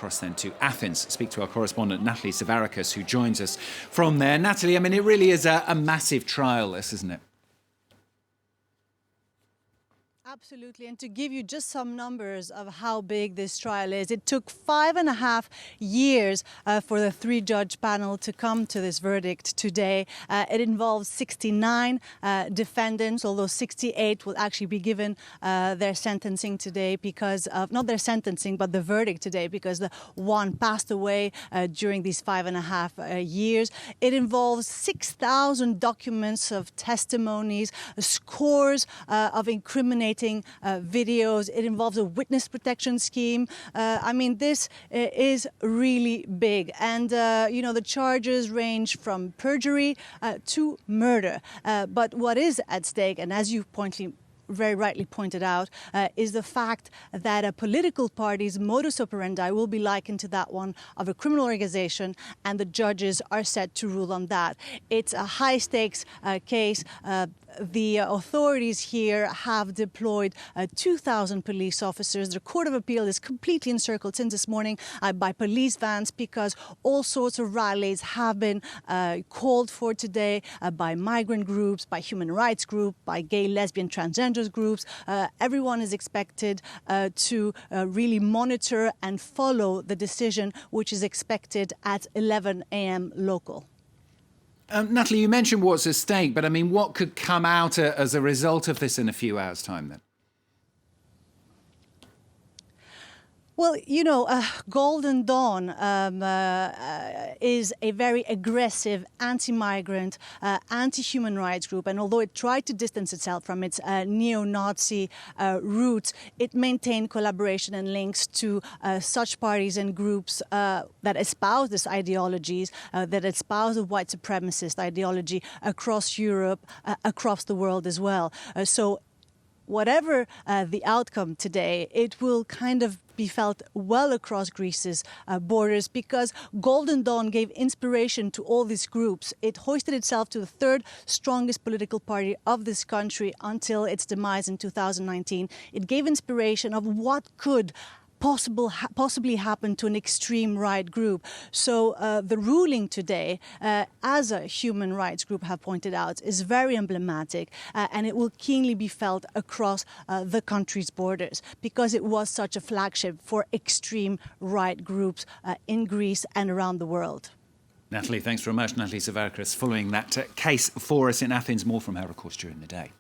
across then to Athens, speak to our correspondent Natalie Savarakis, who joins us from there. Natalie, I mean, it really is a massive trial, this, isn't it? Absolutely. And to give you just some numbers of how big this trial is, it took 5.5 years for the three-judge panel to come to this verdict today. It involves 69 defendants, although 68 will actually be given their sentencing today because of, not their sentencing, but the verdict today because the one passed away during these 5.5 years. It involves 6,000 documents of testimonies, scores of incriminating videos. It involves a witness protection scheme. I mean, this is really big. And, you know, the charges range from perjury to murder. But what is at stake, and as you very rightly pointed out, is the fact that a political party's modus operandi will be likened to that one of a criminal organization, and the judges are set to rule on that. It's a high-stakes case. The authorities here have deployed 2,000 police officers. The Court of Appeal is completely encircled since this morning by police vans because all sorts of rallies have been called for today by migrant groups, by human rights groups, by gay, lesbian, transgender groups. Everyone is expected to really monitor and follow the decision, which is expected at 11 a.m. local. Natalie, you mentioned what's at stake, but I mean, what could come out as a result of this in a few hours' time then? Well, you know, Golden Dawn is a very aggressive anti-migrant, anti-human rights group. And although it tried to distance itself from its neo-Nazi roots, it maintained collaboration and links to such parties and groups that espouse these ideologies, that espouse the white supremacist ideology across Europe, across the world as well. So whatever the outcome today, it will kind of be felt well across Greece's borders because Golden Dawn gave inspiration to all these groups. It hoisted itself to the third strongest political party of this country until its demise in 2019. It gave inspiration of what could possibly happen to an extreme right group. So the ruling today, as a human rights group have pointed out, is very emblematic and it will keenly be felt across the country's borders because it was such a flagship for extreme right groups in Greece and around the world. Natalie, thanks very much. Natalie Savarakis following that case for us in Athens. More from her, of course, during the day.